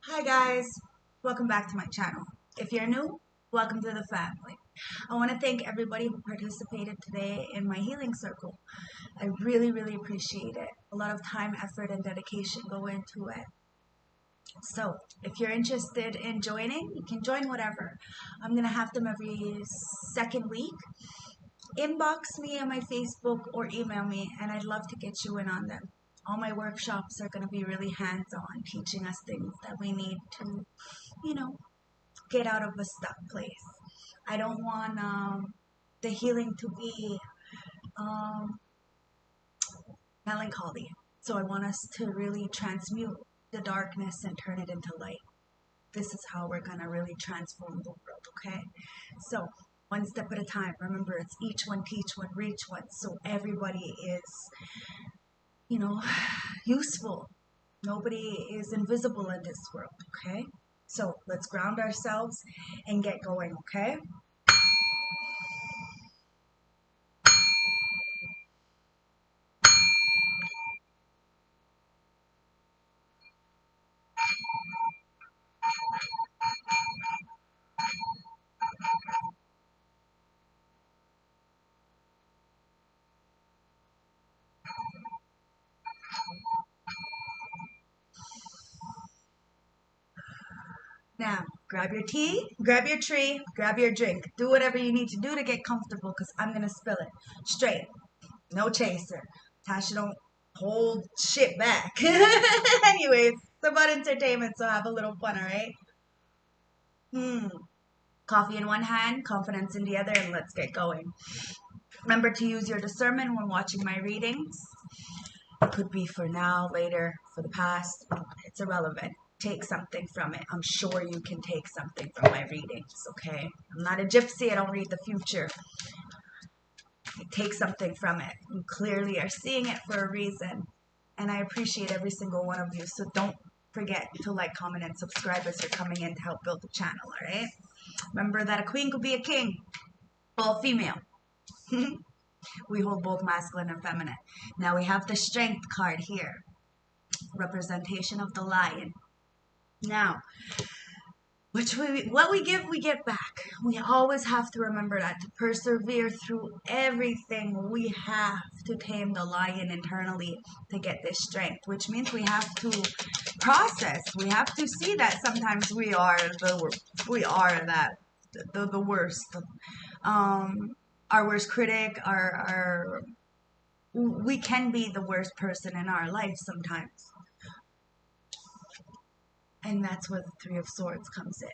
Hi guys, welcome back to my channel. If you're new, welcome to the family. I want to thank everybody who participated today in my healing circle. I really appreciate it. A lot of time, effort, and dedication go into it. So if you're interested in joining, you can join whatever. I'm going to have them every second week. Inbox me on my Facebook or email me, and I'd love to get you in on them. All my workshops are going to be really hands-on, teaching us things that we need to, get out of a stuck place. I don't want the healing to be melancholy. So I want us to really transmute the darkness and turn it into light. This is how we're going to really transform the world, okay? So one step at a time. Remember, it's each one, teach one, reach one. So everybody is, useful. Nobody is invisible in this world, okay? So let's ground ourselves and get going, okay? Now, grab your tea, grab your tree, grab your drink. Do whatever you need to do to get comfortable because I'm going to spill it. Straight. No chaser. Tasha don't hold shit back. Anyways, it's about entertainment, so have a little fun, alright? Coffee in one hand, confidence in the other, and let's get going. Remember to use your discernment when watching my readings. It could be for now, later, for the past. It's irrelevant. Take something from it. I'm sure you can take something from my readings, okay? I'm not a gypsy. I don't read the future. Take something from it. You clearly are seeing it for a reason. And I appreciate every single one of you. So don't forget to like, comment, and subscribe as you're coming in to help build the channel, all right? Remember that a queen could be a king. All female. We hold both masculine and feminine. Now we have the strength card here. Representation of the lion. Now, what we give, we get back. We always have to remember that to persevere through everything. We have to tame the lion internally to get this strength, which means we have to process. We have to see that sometimes we are the worst. Our worst critic. We can be the worst person in our life sometimes. And that's where the Three of Swords comes in.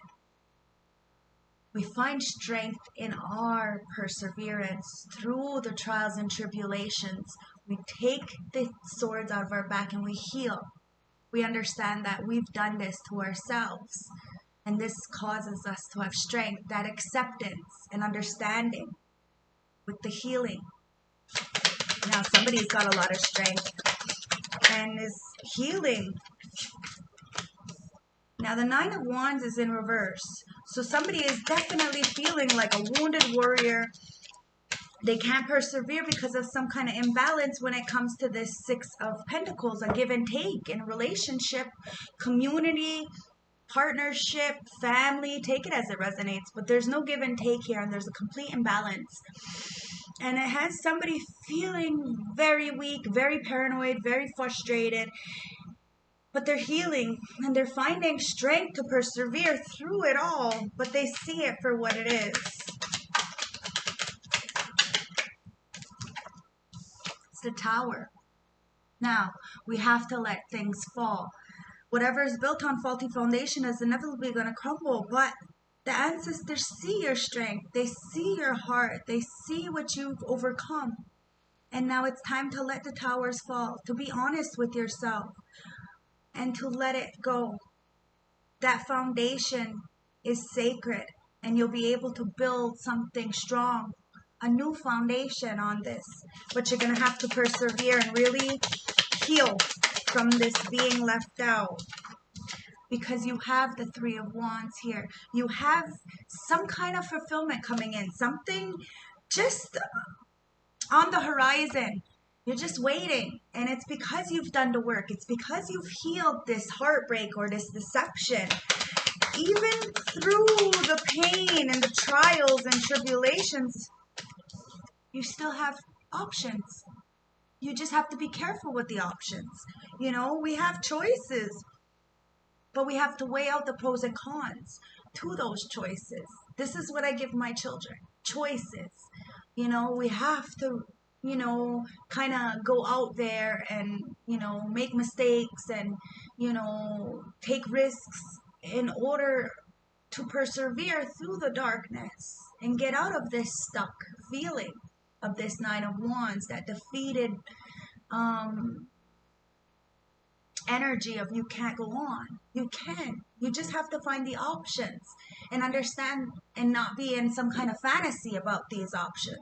We find strength in our perseverance through the trials and tribulations. We take the swords out of our back and we heal. We understand that we've done this to ourselves. And this causes us to have strength, that acceptance and understanding with the healing. Now somebody's got a lot of strength and is healing. Now the Nine of Wands is in reverse. So somebody is definitely feeling like a wounded warrior. They can't persevere because of some kind of imbalance when it comes to this Six of Pentacles, a give and take in relationship, community, partnership, family. Take it as it resonates, but there's no give and take here, and there's a complete imbalance. And it has somebody feeling very weak, very paranoid, very frustrated. But they're healing and they're finding strength to persevere through it all, but they see it for what it is. It's the Tower. Now, we have to let things fall. Whatever is built on faulty foundation is inevitably going to crumble, but the ancestors see your strength. They see your heart. They see what you've overcome. And now it's time to let the towers fall, to be honest with yourself. And to let it go. That foundation is sacred and you'll be able to build something strong, a new foundation on this. But you're going to have to persevere and really heal from this being left out. Because you have the Three of Wands here. You have some kind of fulfillment coming in. Something just on the horizon. You're just waiting. And it's because you've done the work. It's because you've healed this heartbreak or this deception. Even through the pain and the trials and tribulations, you still have options. You just have to be careful with the options. You know, we have choices, but we have to weigh out the pros and cons to those choices. This is what I give my children. Choices. You know, we have to, you know, kind of go out there and, you know, make mistakes and, you know, take risks in order to persevere through the darkness and get out of this stuck feeling of this Nine of Wands, that defeated energy of you can't go on. You can. You just have to find the options and understand and not be in some kind of fantasy about these options.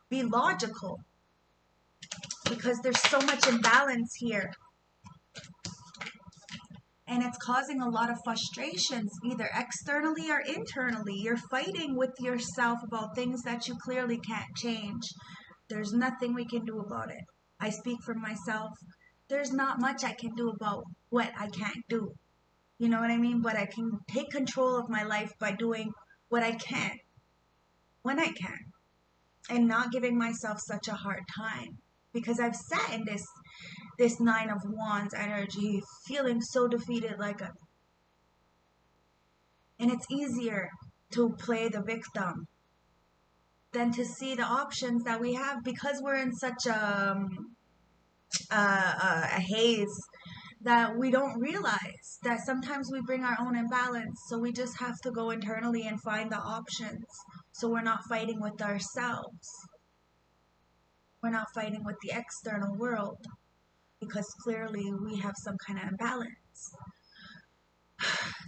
Be logical, because there's so much imbalance here. And it's causing a lot of frustrations, either externally or internally. You're fighting with yourself about things that you clearly can't change. There's nothing we can do about it. I speak for myself. There's not much I can do about what I can't do. You know what I mean? But I can take control of my life by doing what I can, when I can, and not giving myself such a hard time. Because I've sat in this Nine of Wands energy, feeling so defeated, and it's easier to play the victim than to see the options that we have, because we're in such a haze that we don't realize that sometimes we bring our own imbalance. So we just have to go internally and find the options, so we're not fighting with ourselves. We're not fighting with the external world, because clearly we have some kind of imbalance.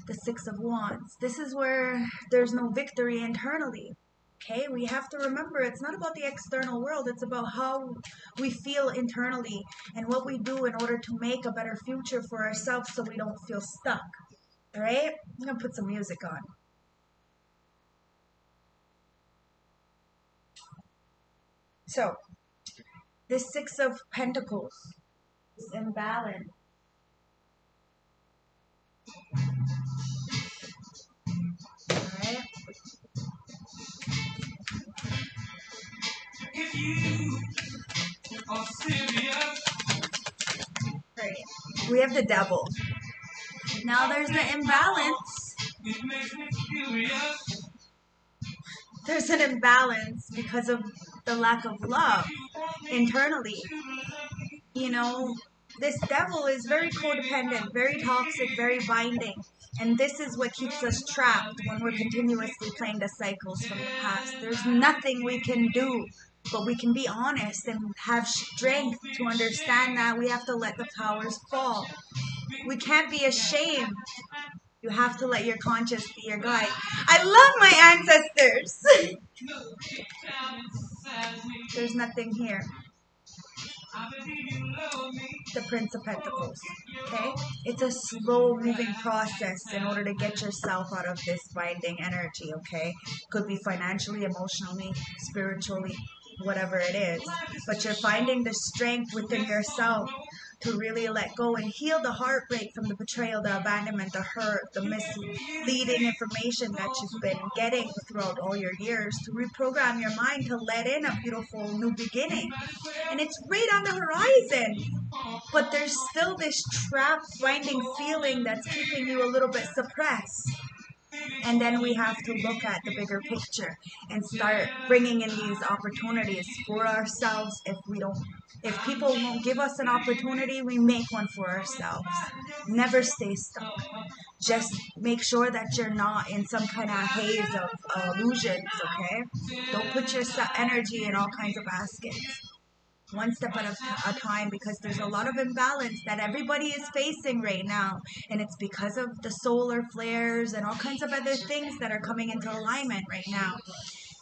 The Six of Wands. This is where there's no victory internally. Okay, we have to remember it's not about the external world. It's about how we feel internally and what we do in order to make a better future for ourselves, so we don't feel stuck. All right, I'm gonna put some music on. So, this Six of Pentacles is imbalanced. Alright. If you are serious. Right. We have the Devil. Now there's the imbalance. It makes me furious. There's an imbalance because of the lack of love internally. You know, this Devil is very codependent, very toxic, very binding. And this is what keeps us trapped when we're continuously playing the cycles from the past. There's nothing we can do, but we can be honest and have strength to understand that we have to let the powers fall. We can't be ashamed. You have to let your conscience be your guide. I love my ancestors. There's nothing here. The Prince of Pentacles. Okay? It's a slow moving process in order to get yourself out of this binding energy, okay? Could be financially, emotionally, spiritually, whatever it is. But you're finding the strength within yourself to really let go and heal the heartbreak from the betrayal, the abandonment, the hurt, the misleading information that you've been getting throughout all your years, to reprogram your mind to let in a beautiful new beginning. And it's right on the horizon, but there's still this trap binding feeling that's keeping you a little bit suppressed. And then we have to look at the bigger picture and start bringing in these opportunities for ourselves. If people won't give us an opportunity, we make one for ourselves. Never stay stuck. Just make sure that you're not in some kind of haze of illusions, okay? Don't put your energy in all kinds of baskets. One step at a time, because there's a lot of imbalance that everybody is facing right now, and it's because of the solar flares and all kinds of other things that are coming into alignment right now,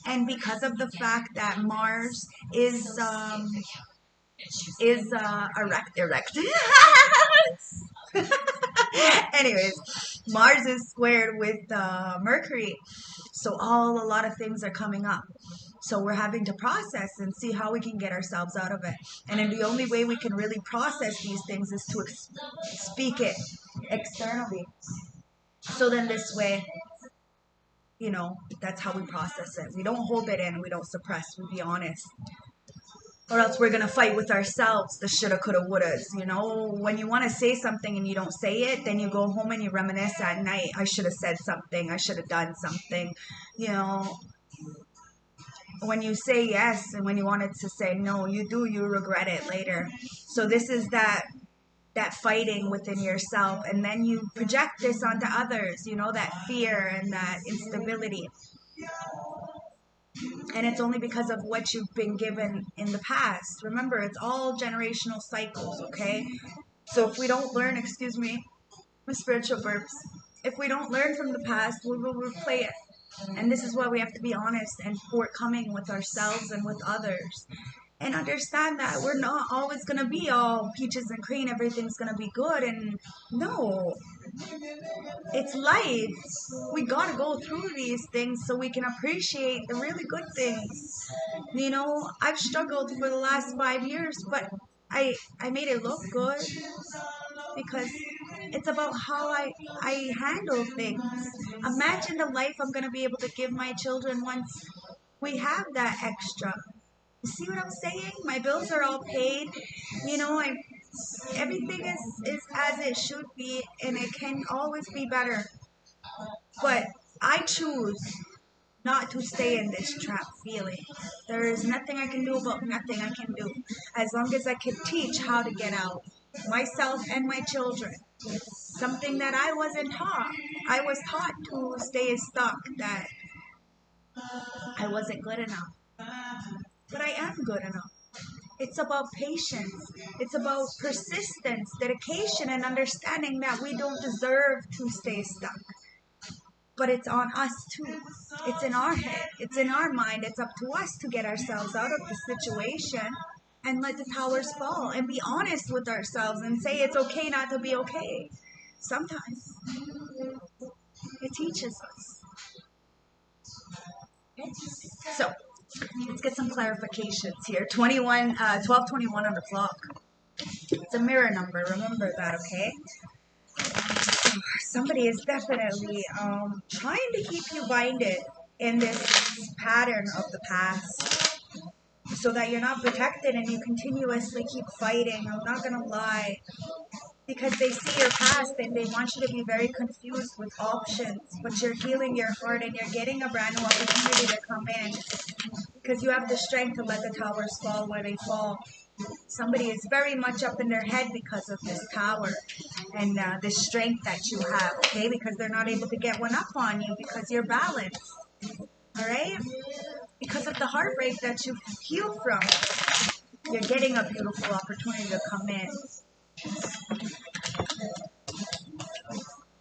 and because of the fact that Mars is erect. Anyways, Mars is squared with Mercury, so a lot of things are coming up. So we're having to process and see how we can get ourselves out of it. And then the only way we can really process these things is to speak it externally. So then this way, you know, that's how we process it. We don't hold it in. We don't suppress. We be honest. Or else we're going to fight with ourselves, the shoulda, coulda, wouldas. You know, when you want to say something and you don't say it, then you go home and you reminisce at night. I should have said something. I should have done something. You know, when you say yes and when you wanted to say no, you regret it later. So this is that fighting within yourself, and then you project this onto others, you know, that fear and that instability. And it's only because of what you've been given in the past. Remember, it's all generational cycles, okay? So if we don't learn, excuse me, my spiritual burps, if we don't learn from the past, we will replay it. And this is why we have to be honest and forthcoming with ourselves and with others. And understand that we're not always going to be all peaches and cream, everything's going to be good. And no, it's life. We got to go through these things so we can appreciate the really good things. You know, I've struggled for the last 5 years, but I made it look good because it's about how I handle things. Imagine the life I'm going to be able to give my children once we have that extra. You see what I'm saying? My bills are all paid. You know, everything is as it should be, and it can always be better. But I choose not to stay in this trap feeling. There is nothing I can do about nothing I can do. As long as I can teach how to get out, myself and my children. Something that I wasn't taught. I was taught to stay stuck, that I wasn't good enough. But I am good enough. It's about patience. It's about persistence, dedication, and understanding that we don't deserve to stay stuck. But it's on us too. It's in our head. It's in our mind. It's up to us to get ourselves out of the situation and let the towers fall and be honest with ourselves and say it's okay not to be okay. Sometimes it teaches us. Okay? So let's get some clarifications here. 1221 on the clock. It's a mirror number. Remember that, okay? Somebody is definitely trying to keep you binded in this pattern of the past so that you're not protected and you continuously keep fighting. I'm not going to lie. Because they see your past and they want you to be very confused with options. But you're healing your heart and you're getting a brand new opportunity to come in. Because you have the strength to let the towers fall where they fall. Somebody is very much up in their head because of this power and this strength that you have, okay? Because they're not able to get one up on you because you're balanced, all right? Because of the heartbreak that you healed from, you're getting a beautiful opportunity to come in.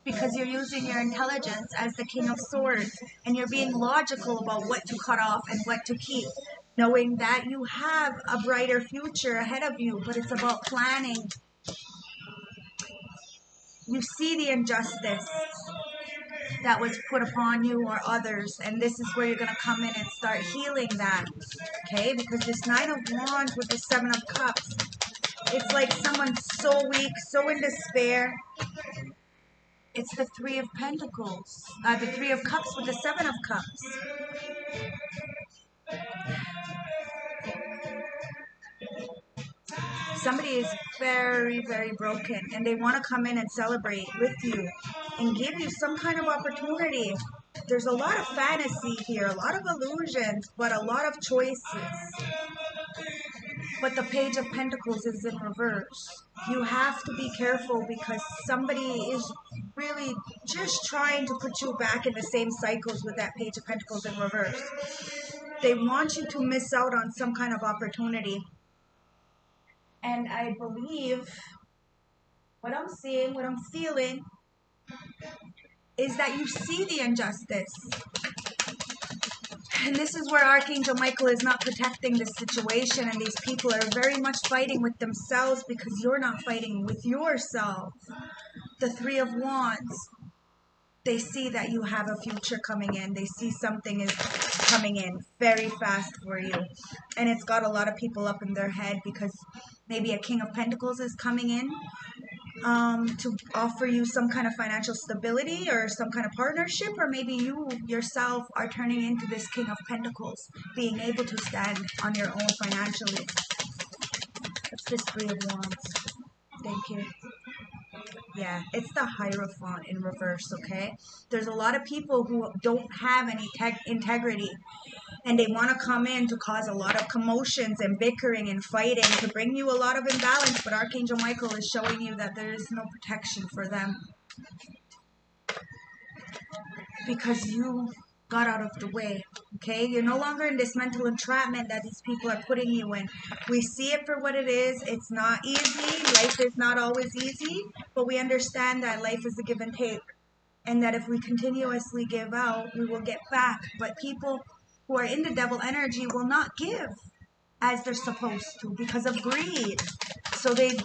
Because you're using your intelligence as the King of Swords and you're being logical about what to cut off and what to keep, knowing that you have a brighter future ahead of you, but it's about planning. You see the injustice that was put upon you or others, and this is where you're going to come in and start healing that, okay? Because this Nine of Wands with the Seven of Cups, it's like someone's so weak, so in despair. It's the Three of Pentacles, the Three of Cups with the Seven of Cups. Somebody is very, very broken and they want to come in and celebrate with you and give you some kind of opportunity. There's a lot of fantasy here, a lot of illusions, but a lot of choices. But the Page of Pentacles is in reverse. You have to be careful because somebody is really just trying to put you back in the same cycles with that Page of Pentacles in reverse. They want you to miss out on some kind of opportunity. And I believe what I'm seeing, what I'm feeling, is that you see the injustice. And this is where Archangel Michael is not protecting the situation, and these people are very much fighting with themselves because you're not fighting with yourself. The Three of Wands, they see that you have a future coming in. They see something is coming in very fast for you. And it's got a lot of people up in their head because maybe a King of Pentacles is coming in to offer you some kind of financial stability or some kind of partnership, or maybe you yourself are turning into this King of Pentacles, being able to stand on your own financially. That's this Three of Wands. Thank you. Yeah, it's the Hierophant in reverse, okay? There's a lot of people who don't have any integrity, and they want to come in to cause a lot of commotions and bickering and fighting to bring you a lot of imbalance, but Archangel Michael is showing you that there is no protection for them because you got out of the way, okay? You're no longer in this mental entrapment that these people are putting you in. We see it for what it is. It's not easy. Life is not always easy, but we understand that life is a give and take, and that if we continuously give out, we will get back. But people who are in the devil energy will not give as they're supposed to because of greed. So they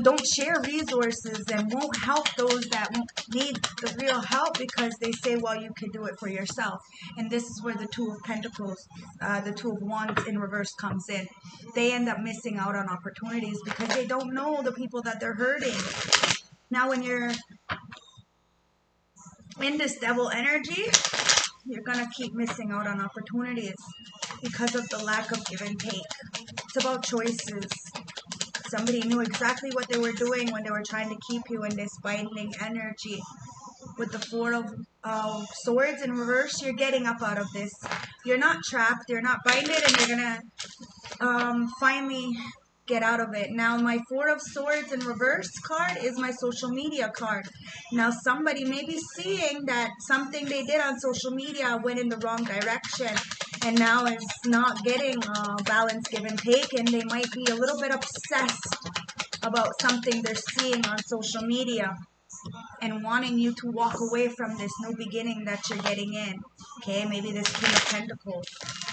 don't share resources and won't help those that need the real help because they say, well, you can do it for yourself. And this is where the Two of Pentacles, the Two of Wands in reverse comes in. They end up missing out on opportunities because they don't know the people that they're hurting. Now, when you're in this devil energy, you're going to keep missing out on opportunities because of the lack of give and take. It's about choices. Somebody knew exactly what they were doing when they were trying to keep you in this binding energy. With the Four of Swords in reverse, you're getting up out of this. You're not trapped, you're not binded, and you're going to finally get out of it. Now, my Four of Swords in reverse card is my social media card. Now, somebody may be seeing that something they did on social media went in the wrong direction, and now it's not getting balance, give and take, and they might be a little bit obsessed about something they're seeing on social media and wanting you to walk away from this new beginning that you're getting in. Okay, maybe this King of Pentacles.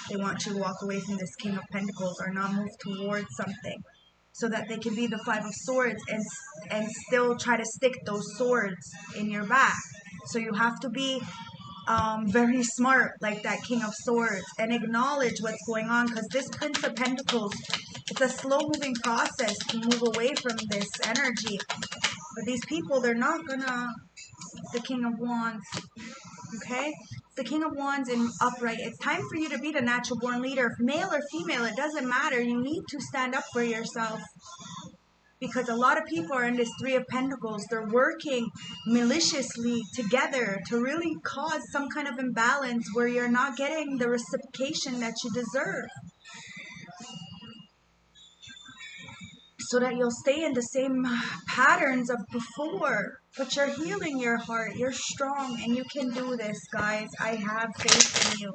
They want you to walk away from this King of Pentacles or not move towards something so that they can be the Five of Swords and still try to stick those swords in your back. So you have to be very smart like that King of Swords and acknowledge what's going on, because this Prince of Pentacles, it's a slow moving process to move away from this energy. But these people, they're not gonna, the King of Wands, okay? The King of Wands in upright. It's time for you to be the natural born leader, male or female, it doesn't matter. You need to stand up for yourself. Because a lot of people are in this Three of Pentacles. They're working maliciously together to really cause some kind of imbalance where you're not getting the reciprocation that you deserve, so that you'll stay in the same patterns of before. But you're healing your heart. You're strong and you can do this, guys. I have faith in you.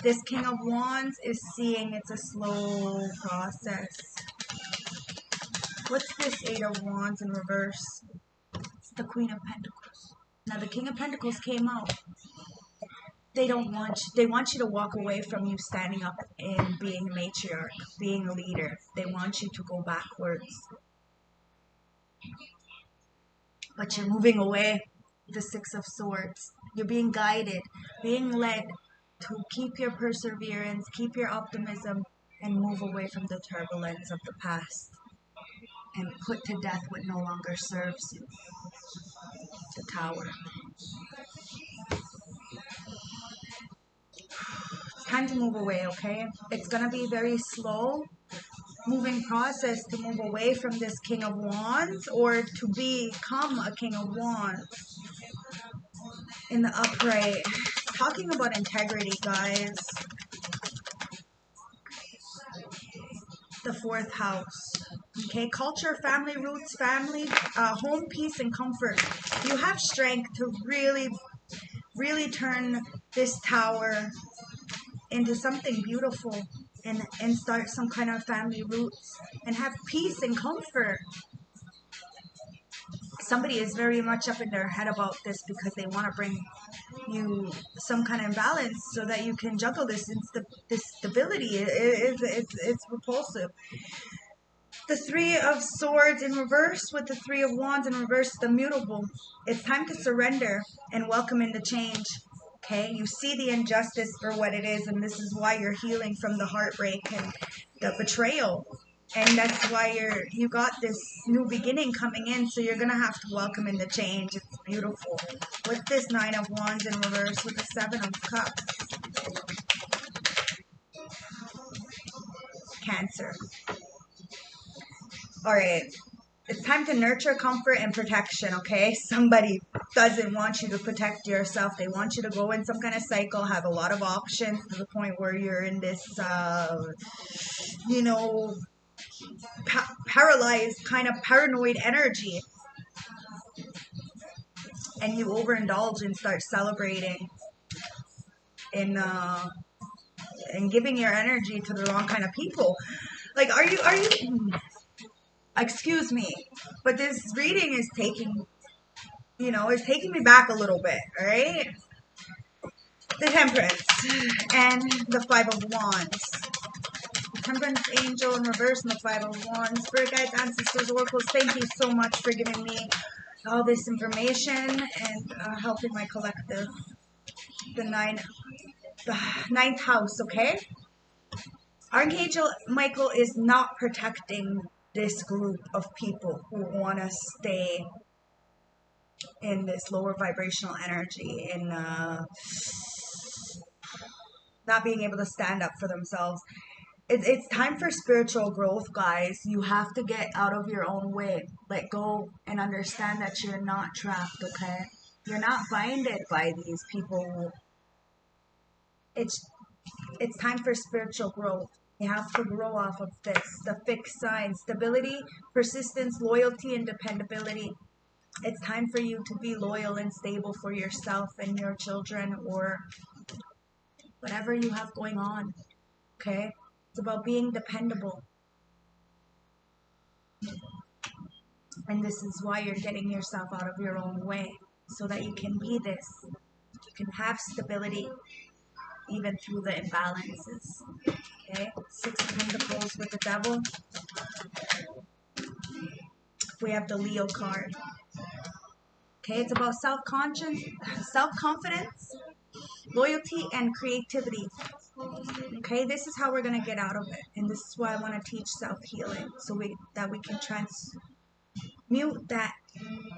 This King of Wands is seeing it's a slow process. What's this Eight of Wands in reverse? It's the Queen of Pentacles. Now the King of Pentacles came out. They want you to walk away from you standing up and being a matriarch, being a leader. They want you to go backwards. But you're moving away. The Six of Swords. You're being guided, being led to keep your perseverance, keep your optimism, and move away from the turbulence of the past. And put to death what no longer serves you. The Tower. It's time to move away, okay? It's going to be very slow moving process to move away from this King of Wands or to become a King of Wands. In the upright, talking about integrity, guys. The fourth house. Okay, culture, family roots, family, home, peace, and comfort. You have strength to really turn this tower into something beautiful and start some kind of family roots and have peace and comfort. Somebody is very much up in their head about this because they want to bring you some kind of imbalance so that you can juggle this stability. It's repulsive. The Three of Swords in reverse with the Three of Wands in reverse, the mutable. It's time to surrender and welcome in the change. Okay, you see the injustice for what it is, and this is why you're healing from the heartbreak and the betrayal. And that's why you got this new beginning coming in, so you're gonna have to welcome in the change. It's beautiful. With this 9 of Wands in reverse, with the 7 of Cups. Cancer. Alright. It's time to nurture comfort and protection, okay? Somebody doesn't want you to protect yourself. They want you to go in some kind of cycle, have a lot of options to the point where you're in this, you know, paralyzed, kind of paranoid energy. And you overindulge and start celebrating and giving your energy to the wrong kind of people. Like, are you, excuse me, but this reading is taking, it's taking me back a little bit, all right? The Temperance and the 5 of Wands. The Temperance Angel in reverse and the 5 of Wands. Spirit guides, ancestors, oracles, thank you so much for giving me all this information and helping my collective. The ninth house, okay? Archangel Michael is not protecting this group of people who want to stay in this lower vibrational energy and not being able to stand up for themselves. It's time for spiritual growth, guys. You have to get out of your own way. Let go and understand that you're not trapped, okay? You're not binded by these people. It's time for spiritual growth. You have to grow off of this. The fixed sign, stability, persistence, loyalty, and dependability. It's time for you to be loyal and stable for yourself and your children or whatever you have going on, okay? It's about being dependable. And this is why you're getting yourself out of your own way, so that you can be this. You can have stability even through the imbalances. Okay, 6 of Pentacles with the Devil. We have the Leo card. Okay, it's about self-confidence, loyalty, and creativity. Okay, this is how we're going to get out of it. And this is why I want to teach self-healing, so that we can transmute that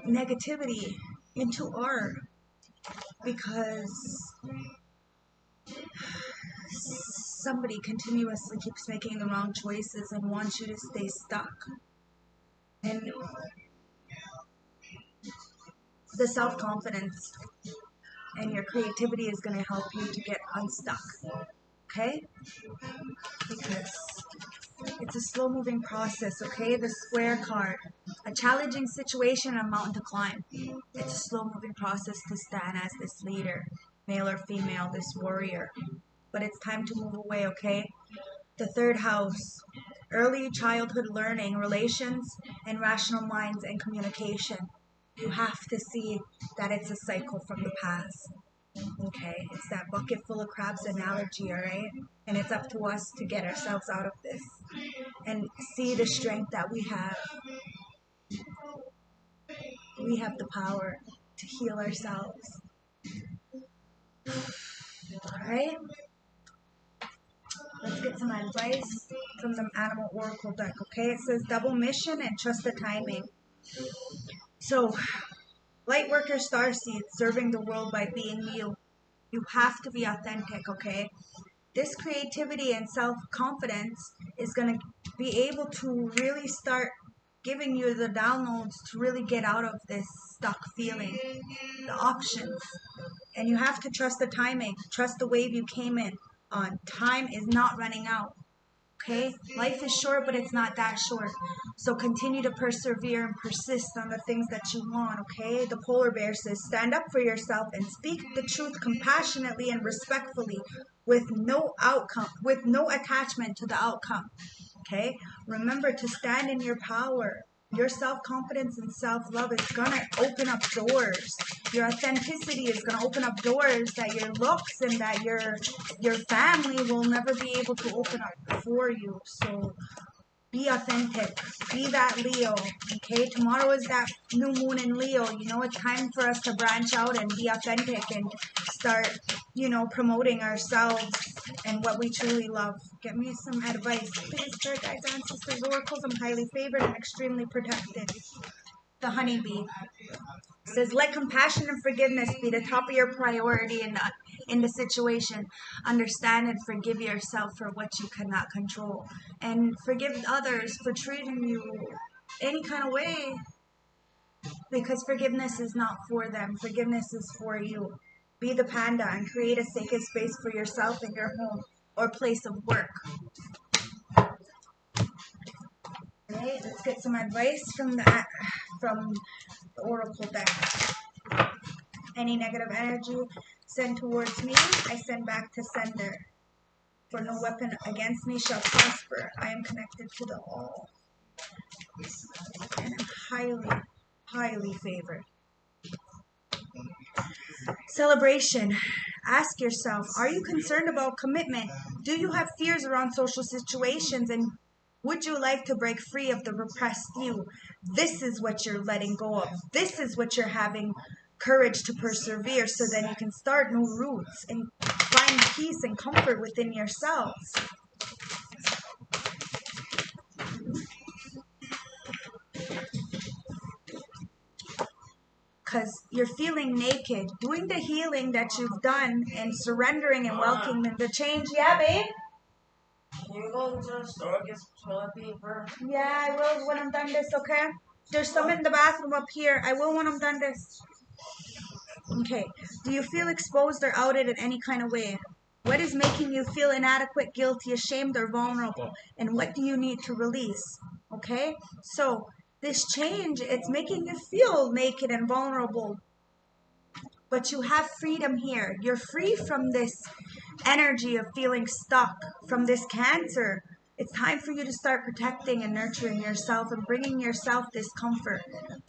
negativity into art. Because somebody continuously keeps making the wrong choices and wants you to stay stuck. And the self-confidence and your creativity is going to help you to get unstuck. Okay? Because it's a slow-moving process, okay? The Square card. A challenging situation, a mountain to climb. It's a slow-moving process to stand as this leader, male or female, this warrior. But it's time to move away, okay? The 3rd house. Early childhood learning, relations, and rational minds and communication. You have to see that it's a cycle from the past. Okay, it's that bucket full of crabs analogy, alright? And it's up to us to get ourselves out of this and see the strength that we have. We have the power to heal ourselves. Alright? Let's get some advice from the Animal Oracle deck, okay? It says double mission and trust the timing. So, light worker starseed, serving the world by being you. You have to be authentic, okay? This creativity and self-confidence is going to be able to really start giving you the downloads to really get out of this stuck feeling, the options. And you have to trust the timing, trust the wave you came in on. Time is not running out. Okay? Life is short, but it's not that short. So continue to persevere and persist on the things that you want, okay? The Polar Bear says, stand up for yourself and speak the truth compassionately and respectfully with no attachment to the outcome, okay? Remember to stand in your power. Your self-confidence and self-love is going to open up doors. Your authenticity is going to open up doors that your looks and that your family will never be able to open up for you. So Be authentic. Be that Leo. Okay, tomorrow is that new moon in Leo. You know, it's time for us to branch out and be authentic and start, you know, promoting ourselves and what we truly love. Get me some advice. Please, spirit guides, ancestors, oracles. I'm highly favored and extremely protected. The honeybee says, let compassion and forgiveness be the top of your priority in the situation. Understand and forgive yourself for what you cannot control, and forgive others for treating you any kind of way, because forgiveness is not for them. Forgiveness is for you. Be the panda and create a sacred space for yourself in your home or place of work. Okay, let's get some advice from the oracle deck. Any negative energy sent towards me, I send back to sender. For no weapon against me shall prosper. I am connected to the all. And I'm highly, highly favored. Celebration. Ask yourself, are you concerned about commitment? Do you have fears around social situations? And would you like to break free of the repressed you? This is what you're letting go of. This is what you're having courage to persevere, so then you can start new roots and find peace and comfort within yourselves. Because you're feeling naked, doing the healing that you've done and surrendering and welcoming the change. Yeah, babe? Can you go to the store and get some toilet paper? Yeah, I will when I'm done this, okay? There's some in the bathroom up here. I will when I'm done this. Okay. Do you feel exposed or outed in any kind of way? What is making you feel inadequate, guilty, ashamed, or vulnerable? And what do you need to release? Okay? So, this change, it's making you feel naked and vulnerable. But you have freedom here. You're free from this energy of feeling stuck, from this cancer. It's time for you to start protecting and nurturing yourself and bringing yourself this comfort.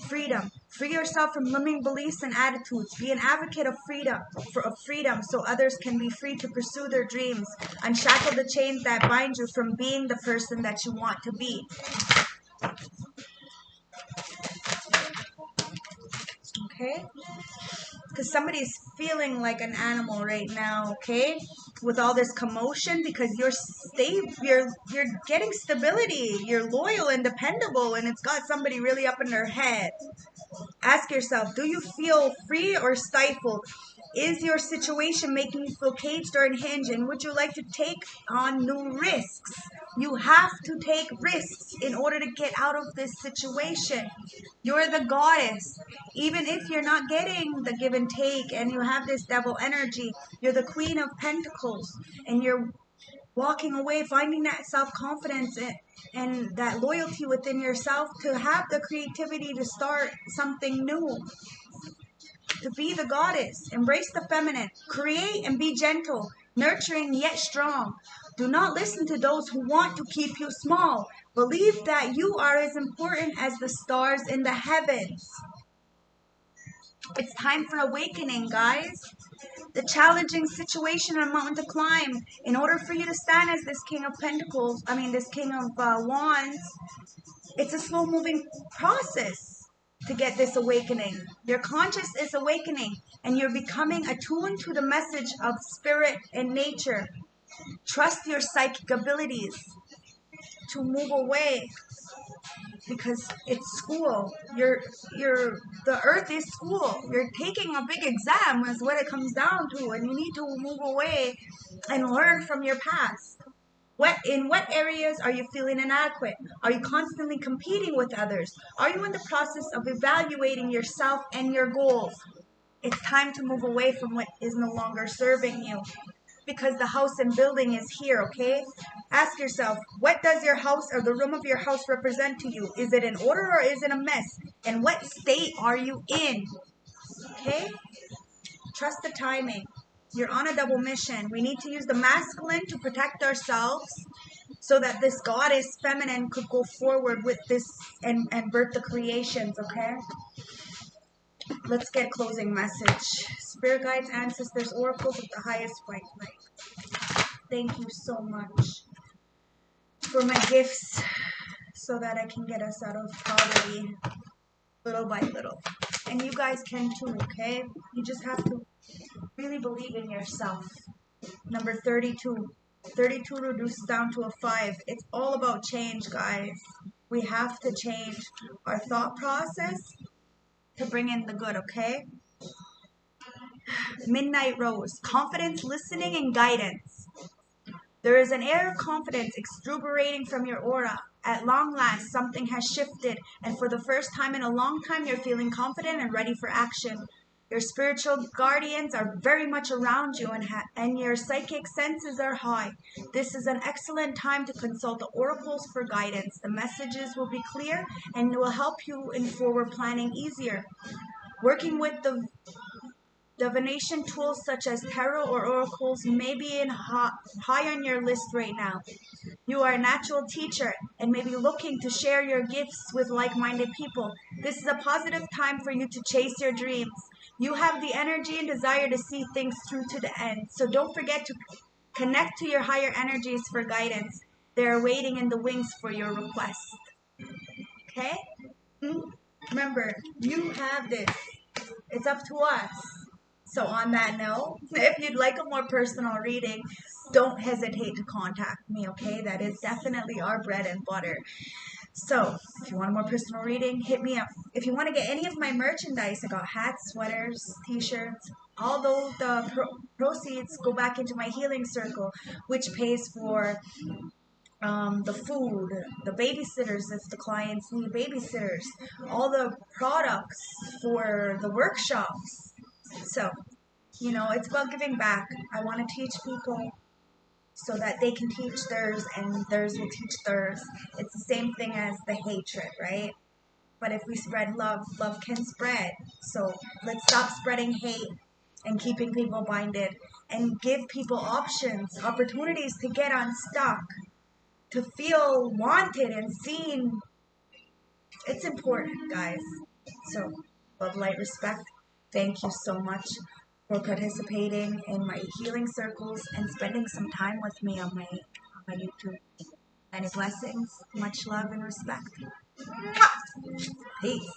Freedom. Free yourself from limiting beliefs and attitudes. Be an advocate of freedom, so others can be free to pursue their dreams. Unshackle the chains that bind you from being the person that you want to be. Okay? Because somebody's feeling like an animal right now, okay? With all this commotion, because you're getting stability. You're loyal and dependable, and it's got somebody really up in their head. Ask yourself, do you feel free or stifled? Is your situation making you feel caged or unhinged? And would you like to take on new risks? You have to take risks in order to get out of this situation. You're the goddess. Even if you're not getting the give and take and you have this devil energy, you're the queen of pentacles. And you're walking away, finding that self-confidence and that loyalty within yourself to have the creativity to start something new. To be the goddess. Embrace the feminine. Create and be gentle, nurturing yet strong. Do not listen to those who want to keep you small. Believe that you are as important as the stars in the heavens. It's time for awakening, guys. The challenging situation and mountain to climb. In order for you to stand as this king of pentacles, this king of wands, it's a slow moving process to get this awakening. Your conscious is awakening and you're becoming attuned to the message of spirit and nature. Trust your psychic abilities to move away, because it's school. The earth is school. You're taking a big exam is what it comes down to, and you need to move away and learn from your past. In what areas are you feeling inadequate? Are you constantly competing with others? Are you in the process of evaluating yourself and your goals? It's time to move away from what is no longer serving you, because the house and building is here, okay? Ask yourself, what does your house or the room of your house represent to you? Is it in order or is it a mess? And what state are you in? Okay? Trust the timing. You're on a double mission. We need to use the masculine to protect ourselves so that this goddess feminine could go forward with this and birth the creations, okay? Let's get closing message. Spirit guides, ancestors, oracles of the highest white light. Thank you so much for my gifts so that I can get us out of poverty little by little. And you guys can too, okay? You just have to really believe in yourself. Number 32. 32 reduced down to a 5. It's all about change, guys. We have to change our thought process to bring in the good, okay? Midnight Rose. Confidence, listening, and guidance. There is an air of confidence exuberating from your aura. At long last, something has shifted, and for the first time in a long time, you're feeling confident and ready for action. Your spiritual guardians are very much around you, and your psychic senses are high. This is an excellent time to consult the oracles for guidance. The messages will be clear and will help you in forward planning easier. Working with the divination tools such as tarot or oracles may be high on your list right now. You are a natural teacher and may be looking to share your gifts with like-minded people. This is a positive time for you to chase your dreams. You have the energy and desire to see things through to the end. So don't forget to connect to your higher energies for guidance. They are waiting in the wings for your request. Okay? Remember, you have this. It's up to us. So on that note, if you'd like a more personal reading, don't hesitate to contact me, okay? That is definitely our bread and butter. So if you want a more personal reading, hit me up. If you want to get any of my merchandise, I got hats, sweaters, t-shirts. Although the proceeds go back into my healing circle, which pays for the food, the babysitters if the clients need babysitters, all the products for the workshops. So, you know, it's about giving back. I want to teach people so that they can teach theirs and theirs will teach theirs. It's the same thing as the hatred, right? But if we spread love, love can spread. So let's stop spreading hate and keeping people binded and give people options, opportunities to get unstuck, to feel wanted and seen. It's important, guys. So, love, light, respect. Thank you so much for participating in my healing circles and spending some time with me on my YouTube. Many blessings, much love and respect. Peace.